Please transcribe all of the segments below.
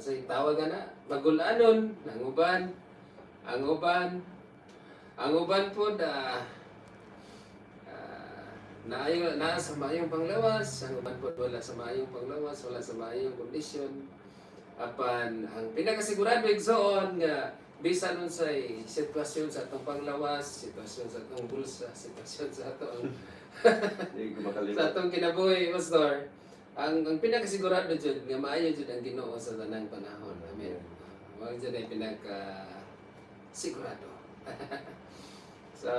sa tawag na magulanon ang uban po na sa maayong panglawas, ang uban po wala sa maayong panglawas, wala sa maayong kondisyon. Apan ang pinakasigurado igsoon nga bisan unsay sitwasyon sa atong panglawas, sitwasyon sa atong bulsa, sitwasyon sa atong sa atong kinabuhi, Pastor. Ang pinakasigurado jud nga maayo jud ang Ginoo sa tanang panahon. Amen. Mao jud ay pinaka sigurado. Sa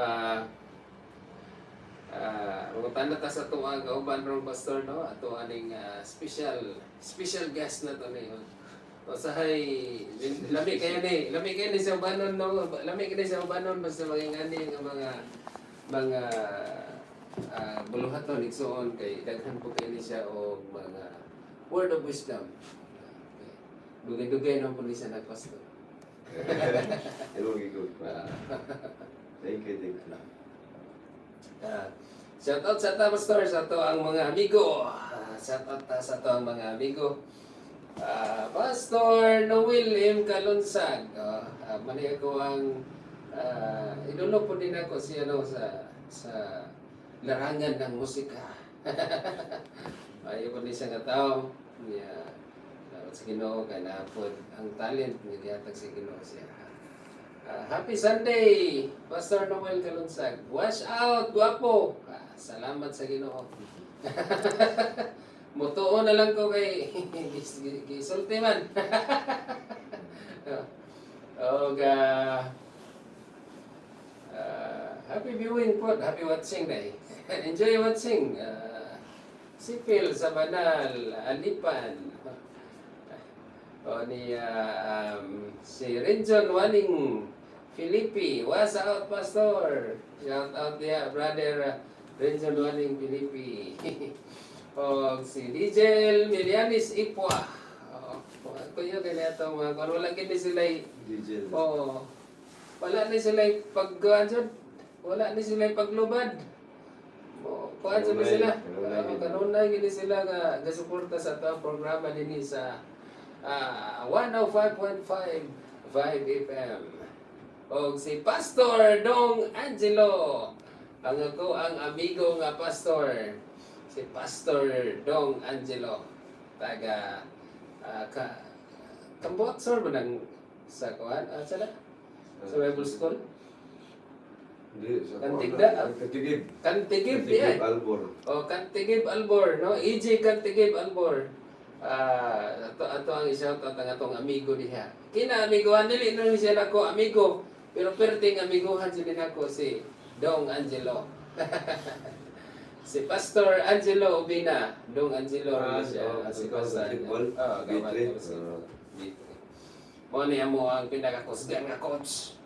mga tanata sa tuwa kauban ron, Pastor, no? Ato aning special guest na to niyon. Usahay lami kayo ni sa ubanon, no? Lami kayo sa ubanon basta magingani nga mga buluhaton igsoon kay daghan po kayo ni siya og mga word of wisdom. Dugay-dugay na po ni siya nagpastor. Hello, good. Thank you. Shout out sa ta, Pastor, sa to ang mga amigo. Shout out ta sa to ang mga amigo. Pastor Noel M. Kalunsag. Mali ako ang idolo po din ako si sa larangan ng musika. Ayaw po din siya nga tao. Sa Ginoo kay naapod ang talent ni dihatag sa Ginoo siya. Happy Sunday, Pastor Noel Kalunsag. Wash out, guwapo. Salamat sa Ginoo. Mutuo na lang ko kay gisulti man. Happy viewing po, happy watching day. Enjoy watching. Sipil sa Banal, Alipan. Si Renjon Waling Filipi. What's out, Pastor? Shout out dia, brother Renjon Waling Filipi. Si Dijel Milianis Ipwa. Ako yun, kaya itong mga kung wala gini sila Dijel. Wala ni sila pagkuhan dyan. Wala ni sila paglubad. Kuhan sila. Kanunay gini sila nga gasuporta sa ito programa din sa 105.5 FM. O si Pastor Dong Angelo. Ang ako ang amigo nga pastor. Si Pastor Dong Angelo. Taga Kambot, sir, ba nang sa kuhan? Sa Bible School? Hindi, sa Kantigda? Kantigib. Kantigib, Kantigib Albor. Kantigib Albor, no? E.J. Kantigib Albor. Ato ang isang atong amigo diha. Kina-amiguhan, dili na siya nako amigo. Pero perting amiguhan siya nako si Dong Angelo. Si Pastor Angelo Ubina. Dong Angelo siya. Si basketball. Bitre. Mo niya mo ang pinakakusgan nga coach.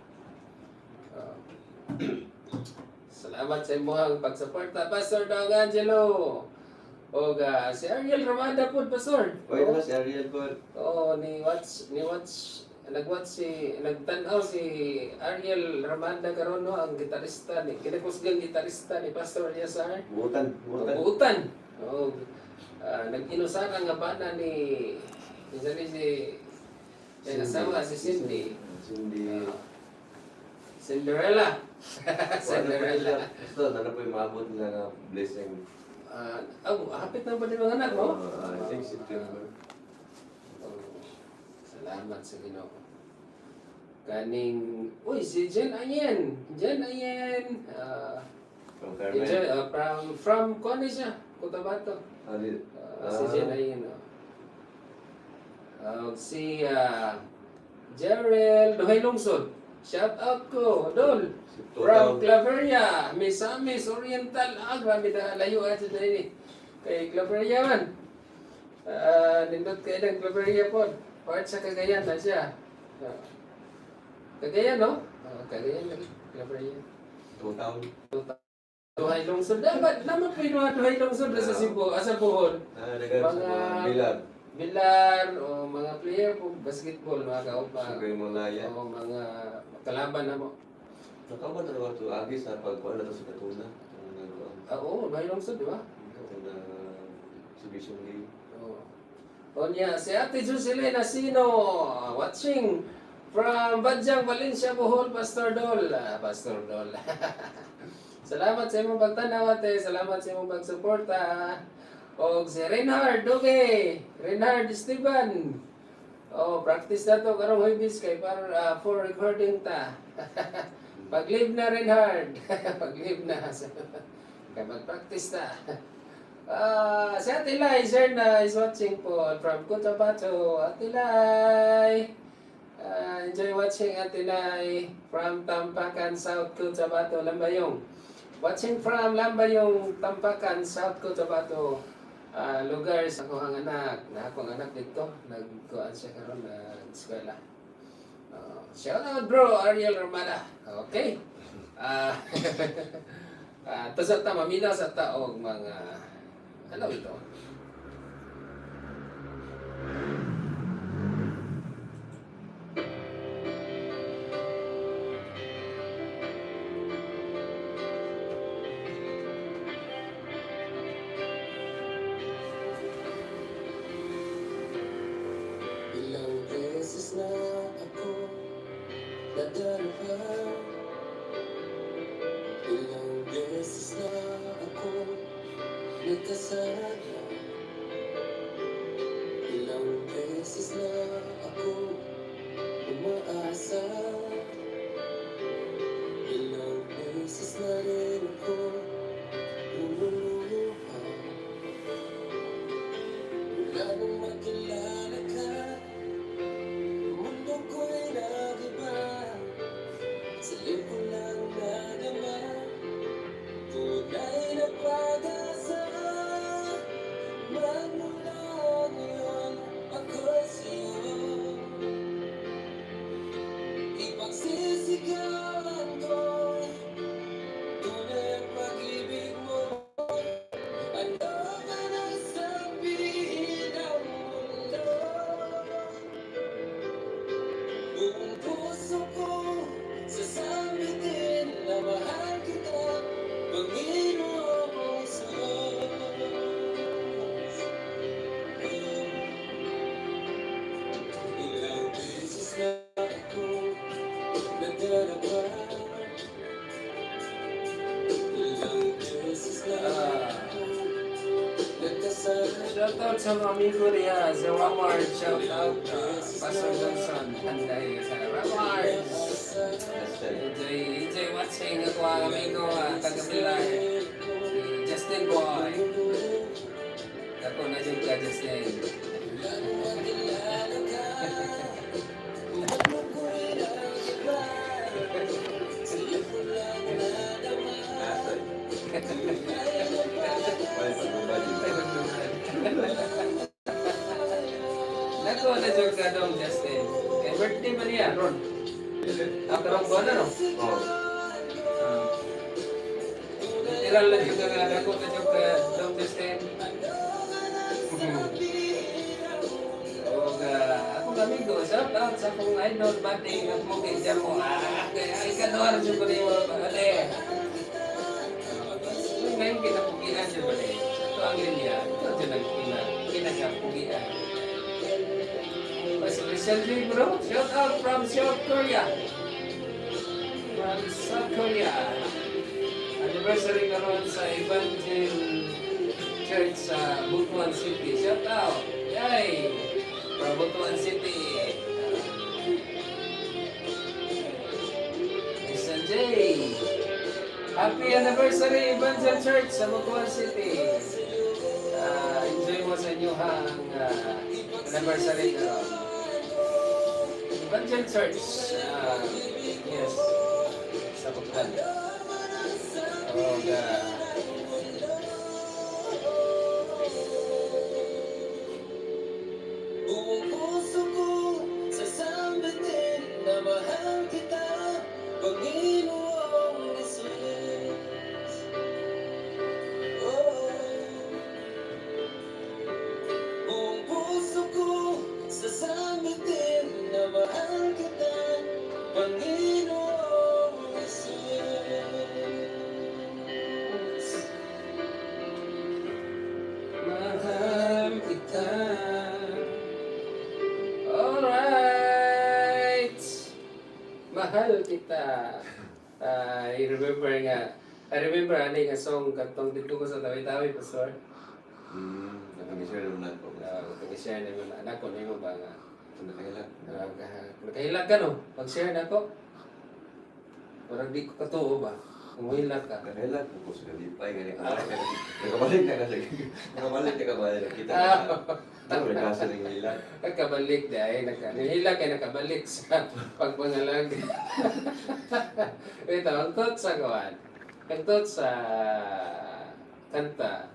Salamat sa imong pagsuporta, Pastor Dong Angelo. O si Ariel Ramada po, Pastor. Oy, na si Ariel po. Nagtanaw si Ariel Ramada karon, no, ang gitarista ni kinakusgang gitarista ni Pastor Yasar. Buutan. Nag-inusara nga bana ni asawa si Cindy. Cinderella. Cinderella. Ito, ano po yung maabot nila na blessing? Hapit na ba din mga anak mo? I think September. Salamat sa Ginoo. Kaning, si Jen Ayen. From Carmen. From Kone siya, Cotabato. Si Jen Ayen. Si Gerald Duhay Lungsod. Shout out ko, Dol. From Claveria, Misamis Oriental. Grabe na layo ato na ini. Kay Claveria man. Nindot kayo ng Claveria po. Part sa Cagayan na siya. Cagayan, no? Cagayan lagi. Claveria. Duhay Lungsod. Dapat naman po yung Duhay Lungsod sa Cebu. Asa Bohol. Bilag. Bilar o mga player po basketball, mga kaupa. Sugay Malaya. O mga kalaban na mo. Nakaban na naman ito agis na pagkuhan na ito sa Katuna. Oo, Duhay Lungsod, di ba? Katuna exhibition game. Onya, si Ate Jocelyn Asino, watching from Badyang, Valencia, Bohol, Pastor Dol. Pastor Dol. Salamat sa imong pagtanaw, ate. Salamat sa imong pagsuporta. O si Reinhard Duque, Reinhard Esteban. Oh, practice na to karong Huwebes kay para for recording ta. Pag-live na Reinhard. Pag-live na. Kaya mag-practice na. Si Ate Lai, sir na is watching po from Cotabato. Ate Lai. Enjoy watching Ate Lai from Tampakan, South Cotabato, Lambayong. Watching from Lambayong, Tampakan, South Cotabato. Lugar sa akong anak. Na akong anak dito. Nagkuhan siya karon na eskwela. Shout out bro, Ariel Romana. Okay. To sa ta mamina sa taog mga ano ito? Ilang beses na ako nadarama. Ilang beses na ako nagkasala. Ilang beses na ako umaasa. Ilang beses na rin ako lumuluha. Wala nang makilala ka, mundo ko'y nagiba. Sa iyo ko lang nadama, tunay na pag-asa. Magmula ngayon ako'y sa'yo, ipagsisigawan ko tunay ang pag-ibig mo. Ano ba nang sabihin ng mundo? Buong puso ko sasabitin na mahal kita, Panginoong Hesus. Ilang beses na ako nagdarama. Ilang beses na ako nagkasala. Shout out sa mga amigo niya, sa Walmart. Shout out Pastor Johnson. Handay sa Walmart. Enjoy watching ako ang amigo taga-Bilay. Justin Boy. Ako na dyan ka, Justin. Nako na dyan ka dong, Justin. Kay birthday ba niya, Ron? Karong buwan na, no? Oo. Literal na dyan ka, nako na dyan ka dong, Justin. Akong amigo, shout out sa akong idol, buddy, ng mga dyan mo. Kaya ikaduha rin dyan ko rin mo, ate. Ngayon kinapugian dyan ba rin? Ito ang linya, ito dyan kinakapugian. Recently, bro, shout out from South Korea. From South Korea. Anniversary karon sa Evangel Church sa Butuan City. Shout out! Yay! From Butuan City. Mr. J. Happy anniversary Evangel Church sa Butuan City. Enjoy mo sa inyong anniversary karon. Evangel Church. Yes. Sa Butuan. Oh, God. Buong puso ko sasambitin na mahal kita, Panginoong Hesus. Oh. Buong puso ko sasambitin na mahal kita, Panginoong Hesus. Mahal kita. mahal kita. I remember ani nga song kantong dito ko sa tawi-tawi, Pastor. Nag-share naman ako. Pag-share na yung anak ko, na yung ba nga. Nakailan. Nakahilag ka no? Pag-share na ko. Parang di ko katuo ba? Kung hilag ka. Nakailan po sa kalipay. Nakabalik na kasi. Nakabalik na kabalik. Kita na. Ano rin kasi ng hilag. Nakabalik dahil hilag ay nakabalik sa pagpangalag. Ito, ang tot sa kawan. Ang tot sa kanta.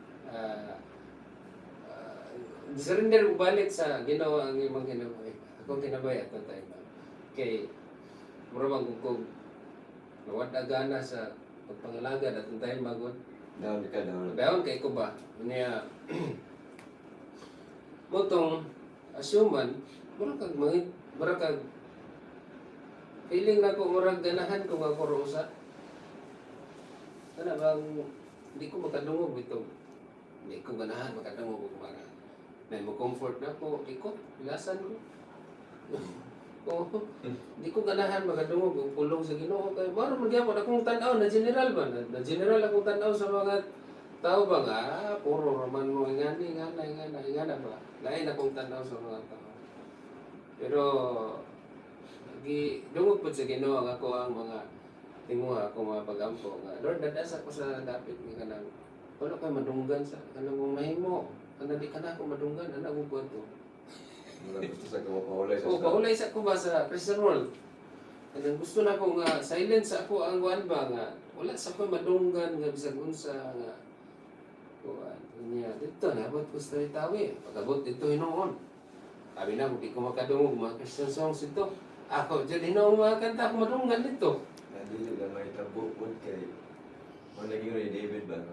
Surrender mo balik sa ginawa ang imong ginawa. Akong kinabay at tayo. Kay murabang kung nawad na gana sa pagpangalaga at tayo magod. Down ka, down. Daon kay ko ba? Niya motong asuman, mura kag feeling na ko murag ganahan ko nga kurusa. Kana bang di ko makadungog ito. Di ko ganahan makadungog ko mga. May mo comfort na ko, ikot, ilasan ko. Oo, di ko ganahan makadungog ang pulong sa Ginoo kay maro man gyapon akong tan-aw na general ba na general akong tan-aw sa mga tao ba nga puro raman mo ingani ba lain akong tan-aw sa mga tao. Pero dungog po sa Ginoo nga ako ang mga tinguha ako mga pagampo nga Lord dadasa ko sa dapit nga kanang wala kay madunggan sa kanang mahimo kanang di kana ako madunggan ana mo buhat to. Wala gusto sa kumapahulay sa Paulay sa ko ba sa prison world. Kanang gusto na ko nga silence sa ako ang kuan ba nga wala sa ko madunggan nga bisag unsa nga kuan niya dito nabot ko sa tawi pagabot dito hinuon. Sabi na di ko makadungog mga Christian songs ito. Ako jud hinuon mga kanta ako madunggan dito. Dili lang may tabo po kay mo naging ni David ba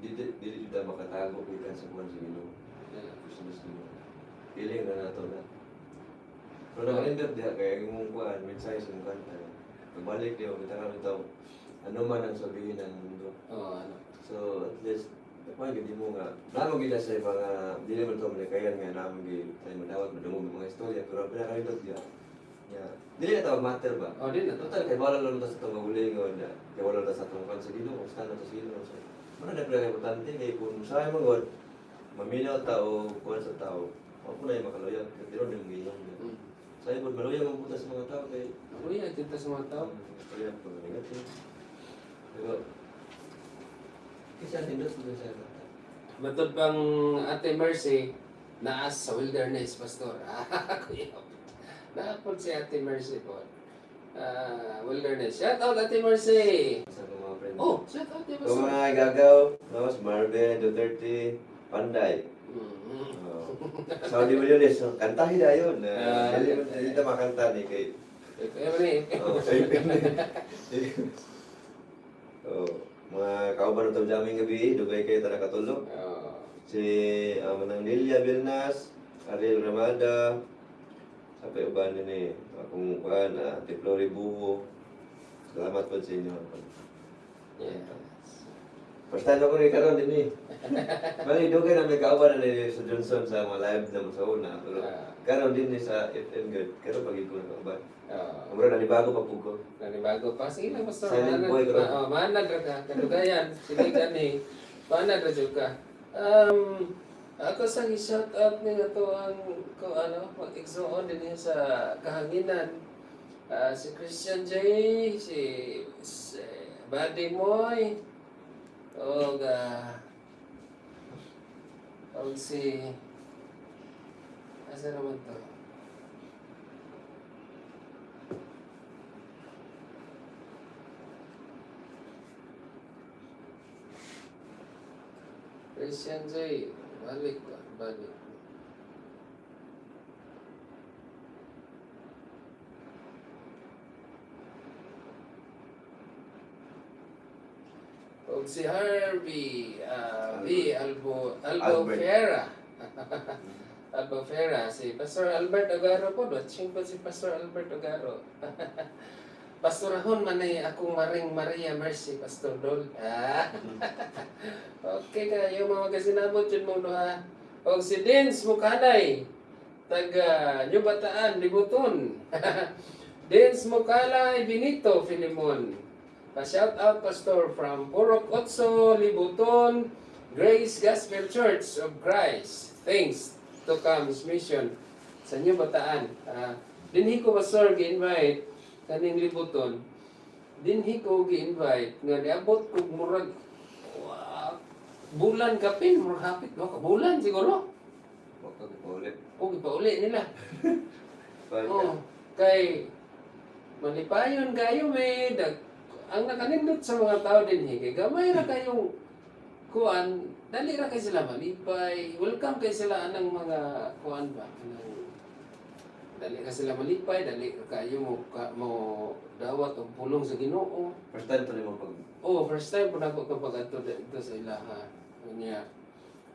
dili juta makatago kita sa kuan sa Ginoo. Christmas Ginoo. Feeling na nato na. Pero naka-ended diha kaya yung kuan mensahe sa kanta. Pagbalik diyo kita nga bitaw ano man ang sabihin ng mundo. Ano. So at least kapag hindi mo nga namo gila sa mga dili man to malikayan nga namo gi tayo madawat madungog ng mga istorya pero pinaka-ended diha. Yeah. Dili na tawag matter ba? Di na. Total kay wala lang ta sa itong magulingon na kay wala ta sa itong kan sa Ginoo kung saan na to sa Ginoo. So, ano na pala importante kay kung saan mo god maminaw tao kuan sa tao. Ako na yung makaluya, pero din mo ginoo. Sa ibon maluya mo putas sa mga tao kay Ako yan, tinta sa mga tao. kaya po negative. Pero kasi tindot mo sa kanta. Matod bang Ate Mercy naas sa wilderness, Pastor. Kuya. Naapod si Ate Mercy po. Wilderness. Shout out Ate Mercy! Sa mga friends. Oh, shout out Ate Kung Mercy! mga igagaw, no, si Marvin, Duterte, Panday. Saudi mo yun kantahin na yun. Hindi na makanta ni kay... mga kauban ng daming gabi, dugay kayo ta nakatulog. Si Manang Lilia Vilnas, Ariel Ramada, sapay uban din akong kuan, Ate Flori Buho. Salamat po sa inyo. Yes. First time ako rin karoon din Bali, dugay na may kauban na ni sa Johnson sa mga live na sa una. Pero karoon din sa FM Good. Karoon pag iko na kauban. Amro na bago pa po ko. Nanibago pa. Sige lang, Pastor. Silent boy ka. Manag ra ka. Kadugayan. Sige ka ni. Manag ra jud ka. Ako sa shout out ni to ang mag-exoon din sa kahanginan. Si Christian J, si Buddy Moy, o si asa naman to? Christian J, balik. O si Harvey, Albufera. Albufera, si Pastor Albert Ogaro po, watching po si Pastor Albert Ogaro. Pastorahon man ay akong Maring Maria Mercy, Pastor Dol. Okay kayo mga kasinabot yun mo ha. O si Dins Mukhanay, taga New Bataan, Libuton. Dins Mokalay Benito Filimon. Pa-shout out pastor from Purok Otso, Libuton, Grace Gospel Church of Christ. Thanks to Comes Mission sa New Bataan. Dinhi ko pastor gi-invite kaning Libuton. Dinhi ko gi-invite nga niabot ko murag bulan kapin, murag hapit ka bulan siguro. Huwag ulit. O gipauli nila. Balik Oh, kay malipayon kayo may ang nakanindot sa mga tao din kay gamay ra kayong kuan, dali ra kay sila malipay. Welcome kay sila anang mga kuan ba anang dali ka sila malipay, dali ka kayo mo dawat og pulong sa Ginoo. First time to rin mo pag... Oh, first time po na ako kapag ato dito sa ilaha. Kanya,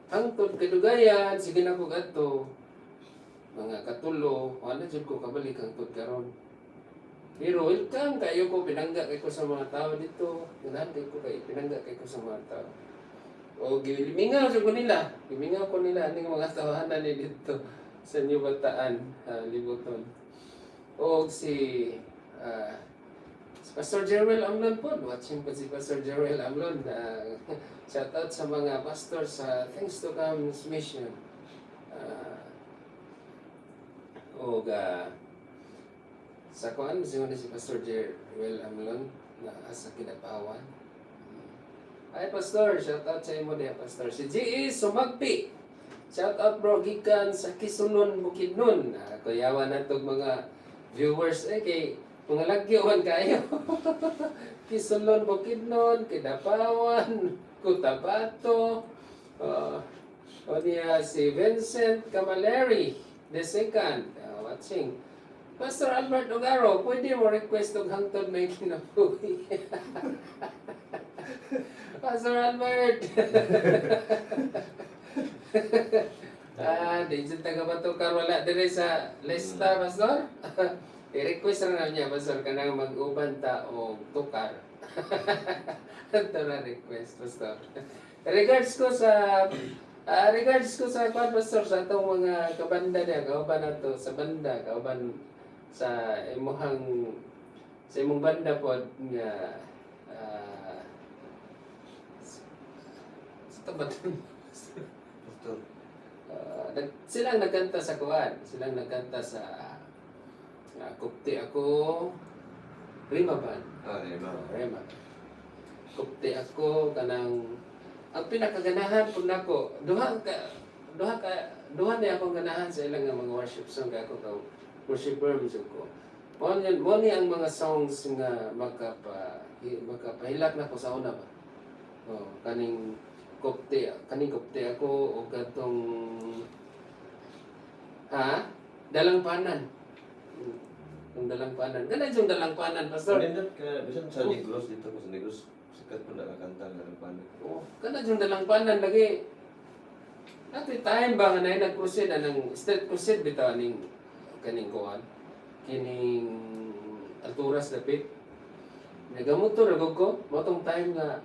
hangtod kadugayan, sige na ko ato, mga katulo, wala dyan ko kabalik hangtod karon. Pero welcome kayo ko, pinangga kay ko sa mga tao dito. Pinangga ko kayo, pinangga kay ko sa mga tao. O gimingaw ko nila, gimingaw ko nila aning mga tawanan ni dito sa New Bataan, Libuton. O si Pastor Jerwel Amlon po, watching po si Pastor Jerwel Amlon. Shout out sa mga pastor sa Thanks to Comes Mission. Sa kuan si Pastor Jerwel Amlon na asa Kidapawan. Ay Pastor, shout out sa imo diha Pastor. Si G.E. Sumagpi. Shout out bro gikan sa Kisunon Bukidnon. Kuyawan natog mga viewers kay mga lagyohan kayo. Kisunon Bukidnon, Kidapawan, Cotabato. O niya si Vincent Camaleri, the second, watching. Pastor Albert Ogaro, pwede mo request og hangtod may kinabuhi. Pastor Albert. Di dyan taga-batukar wala dire sa lista, Pastor. I-request na niya, Pastor, ka nang mag-uban ta o tukar. Ito na request, Pastor. Regards ko sa Pastor, sa itong mga kabanda niya, kauban na to, sa banda, kauban sa imong banda po nga sa tabat Pastor. silang nagkanta sa kuwan, silang nagkanta sa Kupti Ako, Rima Band. Rima. Kupti Ako, kanang ang pinakaganahan po nako, duha niya akong ganahan sa ilang nga mga worship song kay ako daw worshiper bisog ko. Mo ni ang mga songs nga makapahilak na ko sa una ba. Oh, kaning Kupti Ako o katong Dalang Panan. Yung Dalang Panan. Ganun yung Dalang Panan, Pastor. Nindot ka, bisan sa Negros dito ko sa Negros, sikat po nakakanta ng Dalang Panan. Oh, ganun yung Dalang Panan lagi. Natin time ba nga na nag-crusade, anong state crusade bitaw kaning kuwan, kining alturas dapit. Nagamot to, nagog ko, matong time nga,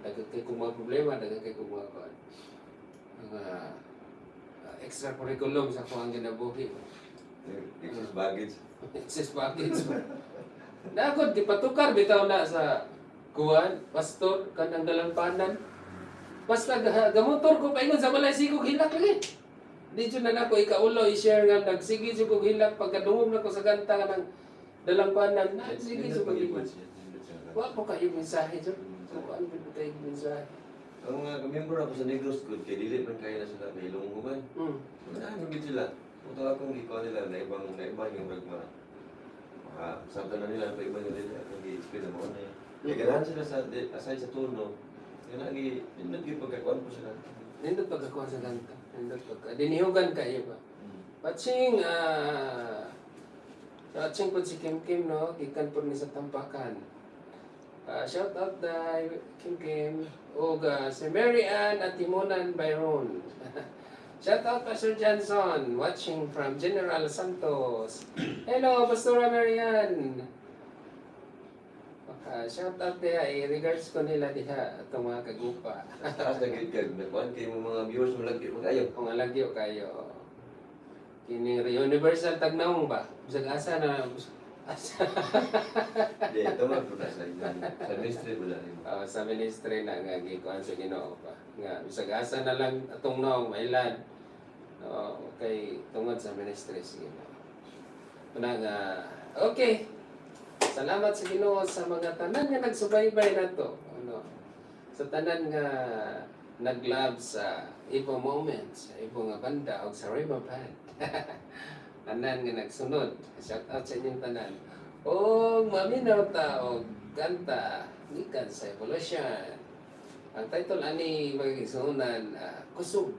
kay kong mga problema, kay kong mga kuwan. Mga extra curriculum sa kuwang ginabuhi. Excess baggage. Excess baggage. Nakod, gipatukar bitaw na sa kuwan, pastor, kanang Dalang Panan. Basta gamotor ko paingon sa balay sigog hilak lagi. Di dyan na ako ikaulo i-share nga nagsige siya kong hilak pagkadungog na ko sa ganta nga ng Dalang Panan. Sige siya kong hilak. Wa po kayo mensahe dyan. Ano po kayo mensahe? Ang mga member ako sa Negros good kay dili man kaya na sila kay Ilonggo man. Ano gid sila? Puto akong ikaw nila na ibang yung bagma. Sabta na nila pa ibang nila ang i-explain na mo na. Kaya ganahan sila sa aside sa turno. Kaya lagi pindot yung pagkakuan po sila. Nindot pagkakuha sa ganta. Nindot pagka. Dinihugan kayo ba? Patching, patching po si Kim Kim, no? Gikan po ni sa Tampakan. Shout out the Kim Kim. O si Mary Ann at Timonan Byron. Shout out Pastor Johnson, watching from General Santos. Hello, Pastora Mary Ann. Shout out diha, regards ko nila diha itong mga kagupa. Taas na gid kag nakuan kay mga viewers mo lagi mo kayo. Kung alagyo kayo. Kini Universal Tagnaong ba? Bisag asa na Hindi, tama po na sa inyo. Sa ministry wala rin. Sa ministry na nga gikuan sa Ginoo pa. Nga bisag asa na lang atong naong mailan. Okay, tungod sa ministry sa Ginoo. Una nga, okay. Salamat sa Ginoo sa mga tanan nga nagsubaybay nato. Ano? Sa tanan nga naglab sa Ibo Moments, sa Ibo nga banda o sa River Band. Tanan nga nagsunod. Shout out sa inyong tanan. O maminaw ta o kanta gikan sa Evolution. Ang title ani magigsunan Kusog.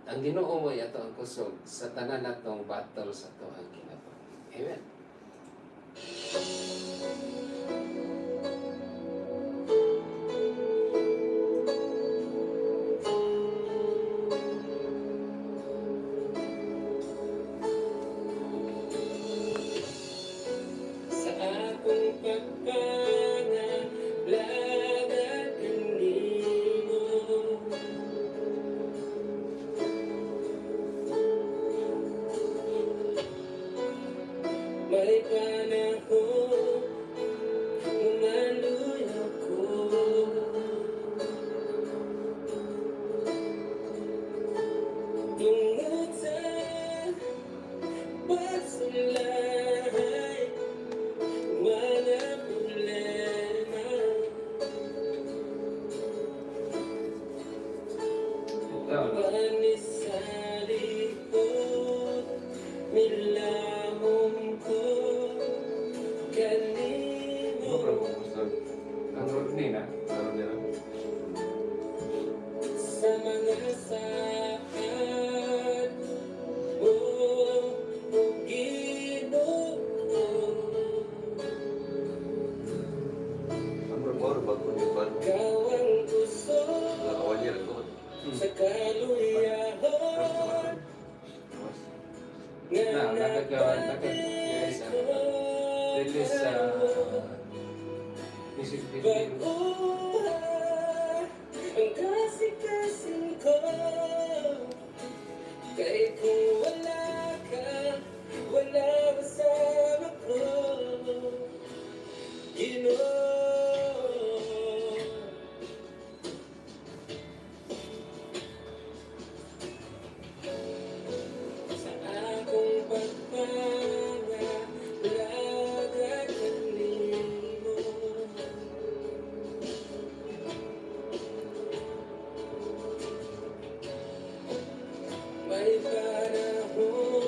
Ang Ginoo mo yato ang kusog sa tanan natong battle sa tuang kinabuhi. Amen. Sa akong pagpangalaga kanimo, may panahon umaluy ako. Tungod sa pagsulay, mga problema, panis sa likod, milahom ko Ano kanimo. pa po gusto? Ang Rodney na. Ano nila? Sa mga saan mo, o Ginoo, Ano pa po? Bago niyo pa? ikaw ang gusto Nakawan niya rin ko. sa kaluyahon nga Release sa music video. pag-uha ang kasi-kasing ko. Kay kung wala ka, wala kasama ko, Ginoo. Sa akong pagpangalaga kanimo, may panahon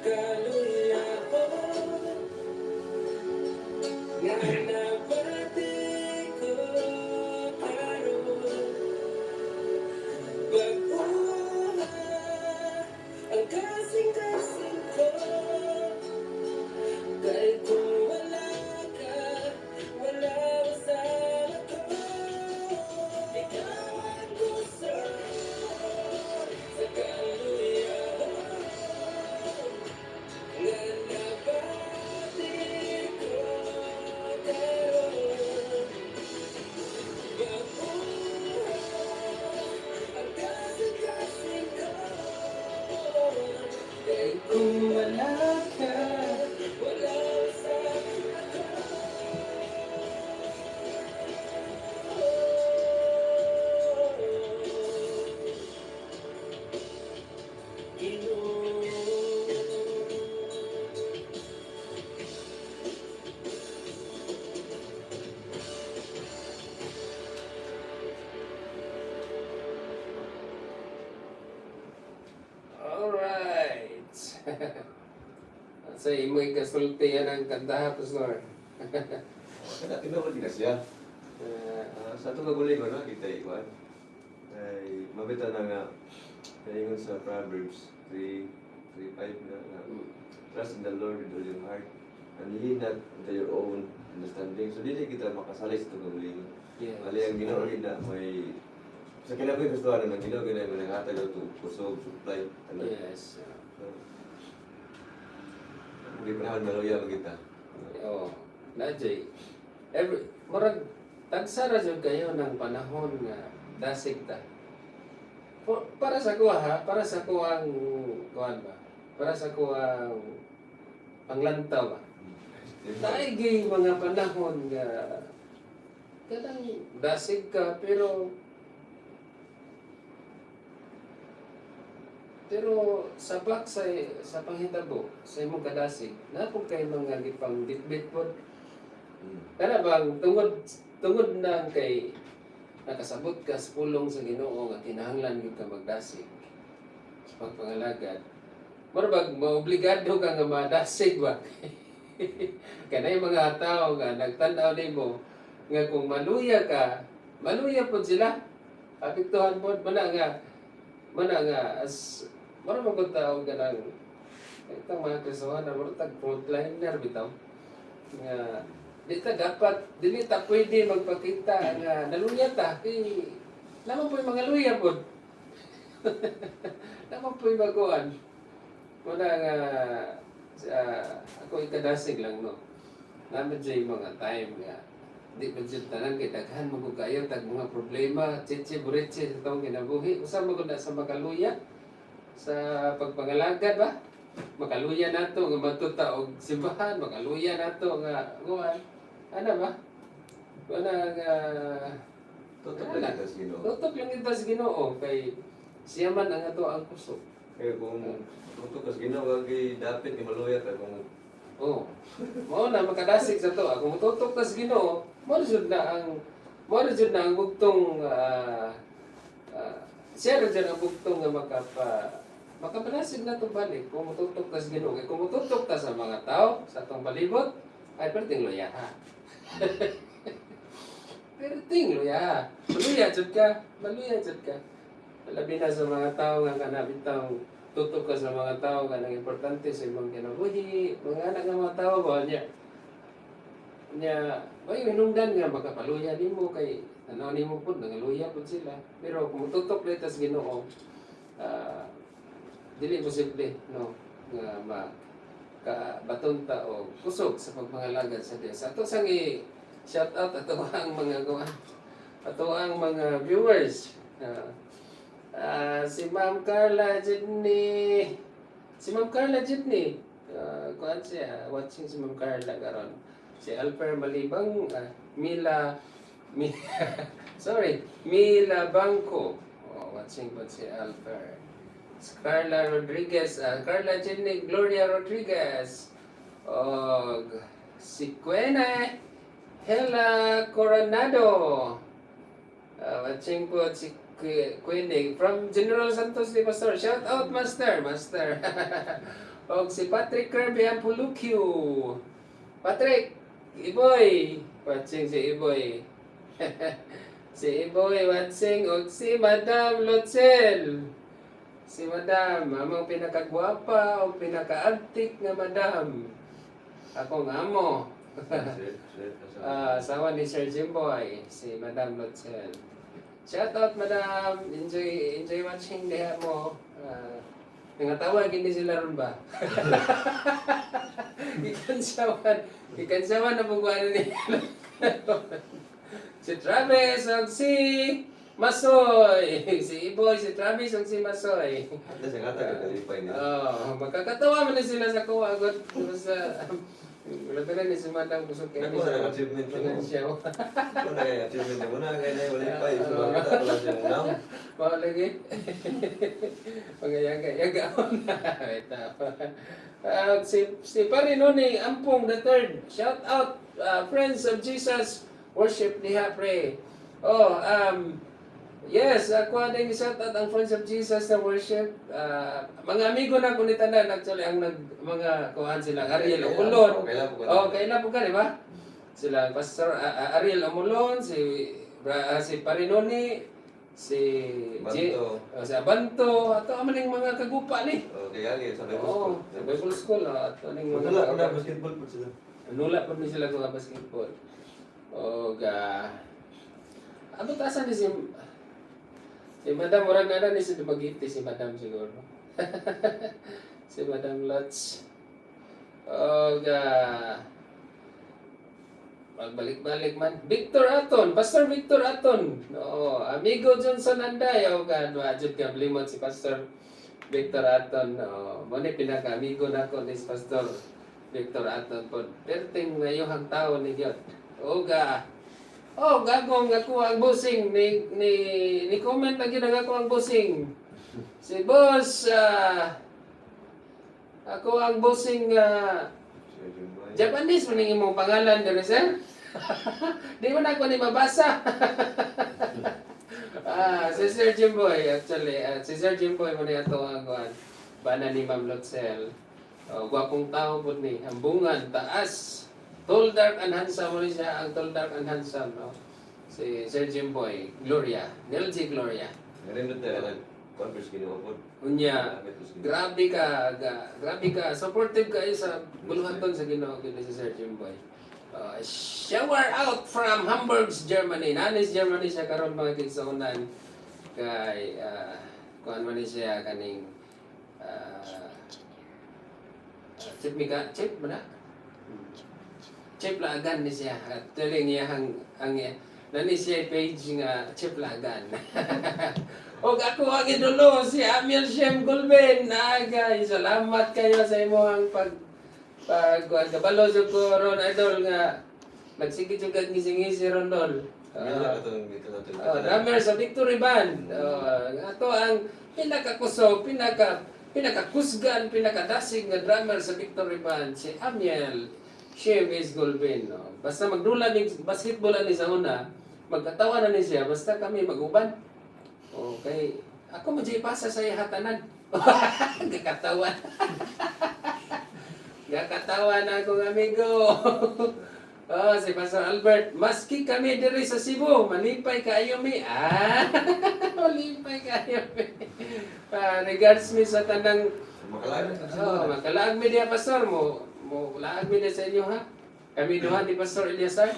kaluya ko nga nabati ko karon baguha ang kasing-kasing ko kahit kung wala ka wala kasama ko ikaw ang gusto sa kaluya nga nabati ko karon baguha ang kasing-kasing ko kahit kung wala ka wala kasama Alright. Sa imo'y kasulti yan ang kanta, Pastor. Tinawag din na siya. Sa itong nagulay ko na, kita ikuan. Ay, mabita na nga, kaingon sa Proverbs 3:5 na, trust in the Lord with all your heart, and lean not into your own understanding. So, dili kita makasalay sa itong nagulay. Yes. Mali ang Ginoo na may sa kinabuhi gusto ano ng Ginoo gina mo nanghatag ito kusog supply ano. Yes. So, hindi panahon maluya kita. Oo. Najay. Murag, tagsara jud kayo ng panahon nga dasig ta. Para sa kuha ha, para sa kuhang kuhan ba? Para sa kuhang panglantaw ba? Daigay mga panahon nga kadang dasig ka pero sabak sa panghitabo sa imong kadasig napog kay mga gipang bitbit pod kana bang tungod na kay nakasabot ka sa pulong sa Ginoo nga kinahanglan gyud ka magdasig sa pagpangalagad marabag maobligado ka nga madasig ba kanay mga tao nga nagtan-aw nimo nga kung maluya pod sila apektuhan pod mana nga as marami kong tao ganang itong mga Kristohan na marutag frontliner bitaw nga di ta dapat dili ta pwede magpakita nga naluya ta kay naman po yung mga luya po naman po yung baguan muna nga ako ikadasig lang no naman dyan yung mga time nga di pa dyan tanan kay daghan mo kung kayo tag mga problema chichi buritsi sa taong kinabuhi usap mo na sa makaluya sa pagpangalagad ba makaluya nato nga matuta og simbahan makaluya nato nga kuan ano ba wala nga Tutok lang kita sa Ginoo. tutok lang kita sa Ginoo kay siya man ang ato ang puso Kaya kung tutok ka sa Ginoo kay dapat ni maluya ka kung oh mao na makadasig sa to kung tutok ka sa Ginoo mo jud na ang bugtong siya rin ang bugtong nga makapanasig na itong balik kung mututok ka sa Ginoo. Kung mututok ka sa mga tao, sa itong palibot, ay perting luya ha. Perting luya ha. Maluya jud ka. Labi na sa mga tao nga kanabitang tutok ka sa mga tao nga nang importante sa imong kinabuhi. Mga anak nga mga tao ba niya? May hinungdan nga makapaluya nimo kay ano nimo pud nangaluya pud sila. Pero kung mututok dito sa Ginoo, dili posible no nga baton ta o kusog sa pagpangalagad sa Dios. Ato sang shout out ato ang mga viewers. Si Ma'am Carla Jidney. Kuan siya watching si Ma'am Carla karon. Si Alper Malibang, Mila Bangko. Watching po si Alper. Carla Rodriguez, Carla Jenny Gloria Rodriguez, si Quena Hela Coronado, watching po si Queenie from General Santos de Pastor. Shout out Master. Og si Patrick Kirby ang Pulukyo. Patrick, Iboy. Watching si Iboy. Si Iboy watching og si Madam Lotzel. Si Madam, among pinakagwapa o pinakaantik nga Madam. Akong amo. Asawa ni Sir Jimboy, si Madam Lotzel. Shout out Madam, enjoy watching diha mo. Nangatawa gindi sila ron ba? Ikansawan na pagwano nila. Si Travis ug si Masoy. Si Iboy, si Travis ug si Masoy. At sa ngata ka kalipay nila. Oh, magkakatawa man na sila sa kuha agot sa labiran ni si Madam kusog kay Ako na achievement mo. siya. Ako na kaya achievement mo na kaya na kalipay. So kita ko lang siya unang. Mao lagi. Pagayaga na. Si Parinoni Ampong the third. Shout out Friends of Jesus Worship diha pre. Oh, yes, ako din shout out ang Friends of Jesus na worship. Mga amigo na ko ni tanan actually ang mga kuhan sila Ariel Omulon. Oh, kailan po ka di ba? Sila Pastor Ariel Omulon, si Parinoni, si Banto. si Abanto, ato amaning mga kagupa ni. Kaya sa Bible Oh, school. sa Bible school ato aning Wala ko na mga basketball po sila. nula pa ni sila ko basketball. O abot asan ni si Madam murag na ni si Dumagiti si Madam siguro. Si Madam Lutz. O magbalik-balik man. Victor Aton, Pastor Victor Aton. Oo, amigo Johnson Anday. O adjud ka blimot si Pastor Victor Aton. Oo, mo ni pinaka-amigo nako ni si Pastor Victor Aton po. Perting ngayong tao ni Dios. O gagong ako ang bossing ni comment lagi na ako ang bossing. Si boss ako ang bossing Japanese man ang imong pangalan dire sir. Di mo na ako ni mabasa. Si Sir Jimboy actually si Sir Jimboy mo ni ato ang bana ni Ma'am Lotzel. Gwapong tao po ni hambungan taas. Tall, dark, and handsome mo rin siya, ang tall, dark, and handsome, no? Si Sir Jimboy, Gloria, LG Gloria. Ngayon doon tayo nag-converse ginawa po. Unya, grabe ka, supportive kayo sa buluhaton sa Ginoo gid si Sir Jimboy. Shower out from Hamburg, Germany. Nanis Germany siya karon mga kidsaunan kay kuan man ni siya kaning chip man na? Chip Lagan ni siya. At tuling niya ang nani siya page nga Chip Lagan. O ako ang idolo si Amir Shem Gulben. Guys, salamat kayo sa imong kabalo sa ko ron idol nga nagsigit yung ngisi-ngisi ron dol. Drummer sa Victory Band. Ato ang pinakakusog, pinakakusgan, pinakadasig nga drummer sa Victory Band si Amiel Shem is Gulben. No? Basta magdula ng basketball ani sa una, magkatawa na ni siya, basta kami mag-uban. Okay. Ako mo pasa sa hatanan. Gakatawa. Gakatawa na akong amigo. Si Pastor Albert, maski kami diri sa Cebu, malipay kaayo mi. Malipay kaayo mi. Regards mi sa tanang makalaag mi diya pastor mo laag mi sa inyo ha. Kami duha ni Pastor Eliasar.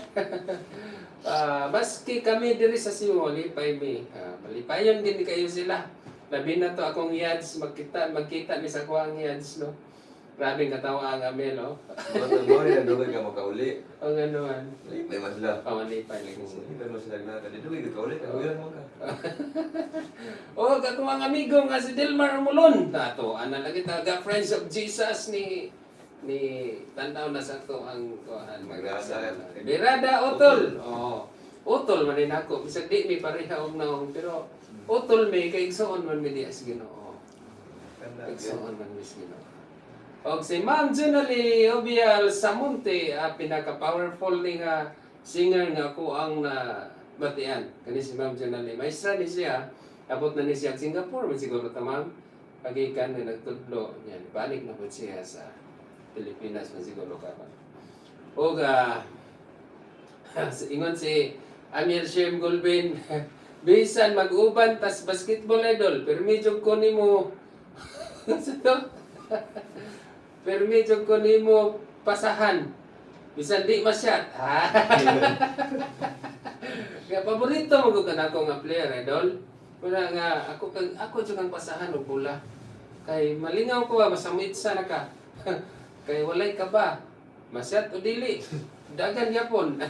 Maski kami diri sa Cebu, malipay mi. Malipayon din kayo sila. Labi na to akong yads, magkita mi sa kuwang yads, no? Grabing katawa ang amel, no? Mo rin ang dugay ka makauli. Ang anuan. Lipay man sila. Malipay lang sila. Lipay man sila na kadi dugay ka uli, kawiran mo ka. Kakuha ang amigo nga si Delmar Mulon. Tato, lagi taga Friends of Jesus ni tanaw na sa to ang kuan Birada Utol. Utol man din ako. Bisag di mi pareha og naong pero utol may kay igsoon man mi dias Ginoo. Igsoon man mi Ginoo. Og si Ma'am Junali Obial Samonte, pinaka-powerful ni nga singer nga ako ang batian. Kani si Ma'am Junali. Maestra ni siya. Abot na ni siya Singapore, man siguro ta ma'am. pagikan na nagtudlo niyan, balik na po siya sa Pilipinas na siguro ka pa. O ingon si Amir Shem Gulbin, bisan mag-uban tas basketball idol, pero medyo ko nimo pero medyo ko nimo pasahan. Bisan di masyat. Kaya paborito mo ko kanako nga player idol. Kuna nga ako jud ang pasahan og bola. Kay malingaw ko ba masamitsa na ka. Kay walay ka ba? Masyat o dili? Dagan yapon.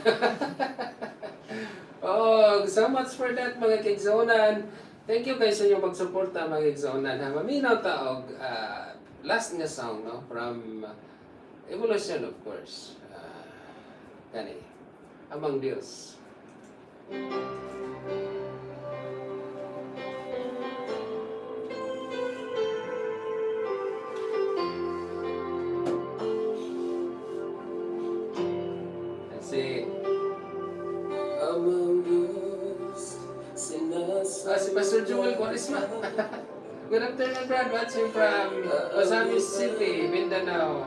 Oh, so much for that mga Kigzonan. Thank you guys sa inyong pagsuporta mga Kigzonan. Ha, maminaw ta og last nga song no from Evolution of course. Kani Amang Dios. Si Amang Diyos, sinasama. si Pastor Joel Quaresma. Good afternoon, Brad. Watching from Osamis City, Mindanao.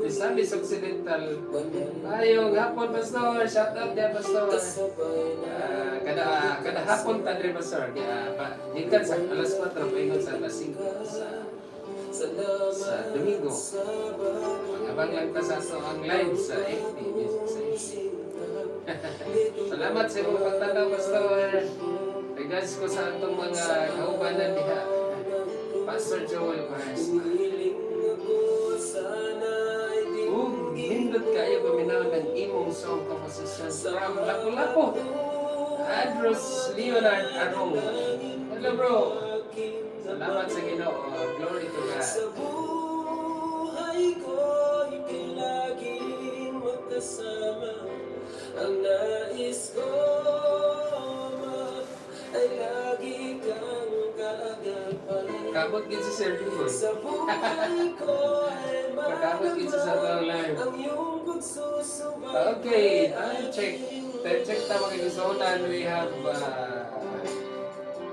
Osamis Occidental. Ayong hapon, Pastor. Shout out dia, Pastor. Kada hapon ta diri, Pastor. Gikan sa alas 4 paingon sa alas 5 sa Domingo. Abang lang ta sa ato ang live sa FB. Salamat sa imong pagtanaw, Pastor. Regards ko sa atong mga kaubanan diha. Pastor Joel Quaresma. Nindot kayo paminaw ng imong song composition from Lapu-Lapu. Andros Leonard Arong. Hello bro. Salamat sa Ginoo. Glory to God. Sa buhay ko, laging magkasama. Ang nais ko ay lagi kang kaagapan. Kabot gid si Sir Jimboy. Sa buhay ko ay Makabot gid sa atong live. ang iyong pagsusubay. Okay, time check. Time check ta mga Kigzonan. We have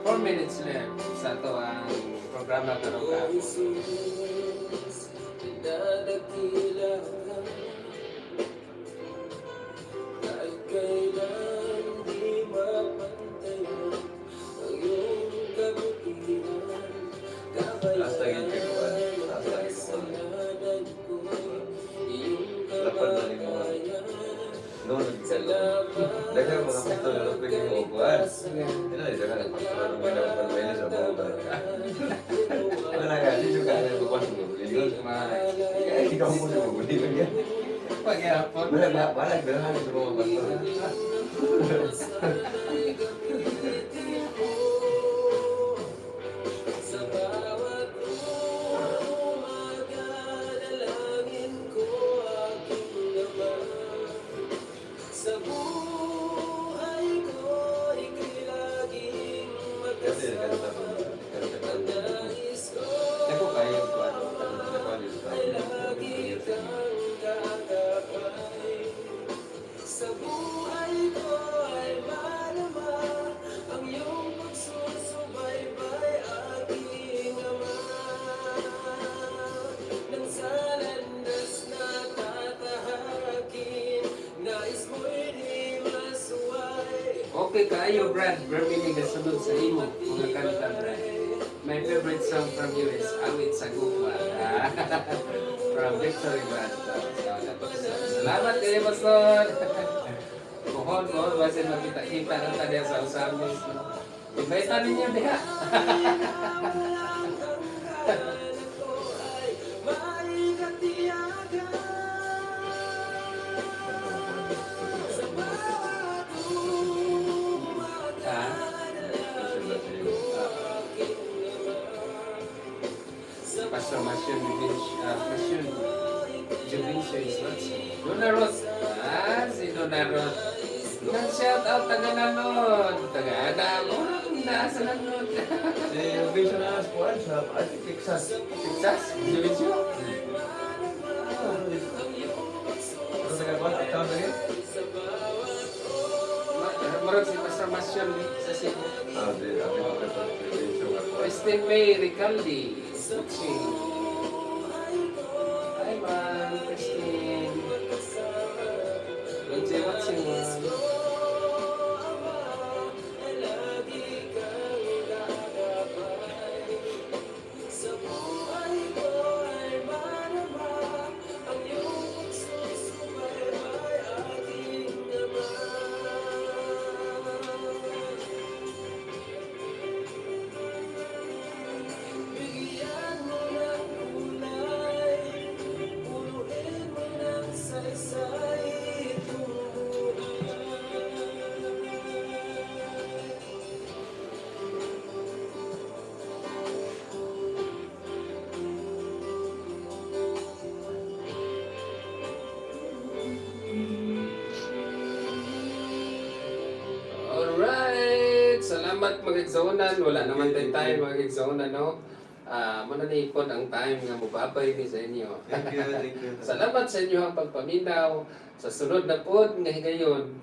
4 minutes left sa ato ang programa karong O hapon. Jesus, pinadakila ka. Kahit kailan di mapantayan ang iyong kabutihan. Last lagi kay Kuan. Last lagi ko. Kasalanan ko, iyong Lapan na ni Kuan. kamatayan. No, daghang mga pastor na napig mo kuan. Ina di daghang pastor na may napalwela sa mga. Ano na nga, dito ka na kuan mo. Kaya ikaw mo sa mga dito niya. Pagyapon. Balag daghang sa mga pastor. Sa bawat umaga, dalangin ko aking Ama. Sa buhay ko, ika'y laging Kasi magkasama. Ang nais ko Ako kayo ko. ay lagi kang kaagapay. Sa buhay ko ay malama ang iyong pagsusubaybay, aking Ama. Nang sa landas na tatahakin, nais mo'y di masuway. Okay kayo, Brad. Berminig na sunod sa imo. Mga kanta, Brad. My favorite song from you is Awit sa Gugma. From Victory Brad. Salamat kayo, Pastor. Mohon, basin magkita-kita ng tadya sa Osamis. Invite ninyo diha. Pastor Masyon Juvincio is watching. Dona Roth. Si Dona Roth. Nag-shout out taga-Nanon. Taga-Adamo. Nasa Nanon. Si Vision na kuan sa Texas. Texas? Juvincio? Ano sa kuan account lagi? Marag si Pastor Masyon sa Cebu. Ah, di ako Vision nga kuan. Christine May Ricaldi. watching. Hi, Ma'am Christine. Enjoy watching, Ma'am. Sa buhay ko ay marama ang iyong pagsusubaybay aking Ama. Bigyan mo ng kulay, punuin mo ng saysay itong buhay. Alright! Salamat mga igsuonan. Wala naman tayong time mga igsuonan, no? Muna na ipon ang time nga mubabay ni sa inyo. Thank you. Salamat sa inyo ang pagpaminaw. Sa sunod na pod nga higayon,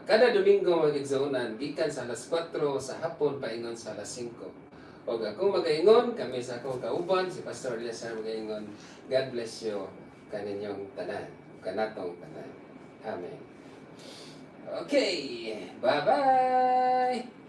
kada Domingo mga igsuonan, gikan sa alas 4 sa hapon paingon sa alas 5. O ako magaingon, kami sa akong kauban, si Pastor Elias magaingon. God bless you kaninyong tanan, kanatong tanan. Amen. Okay, bye-bye!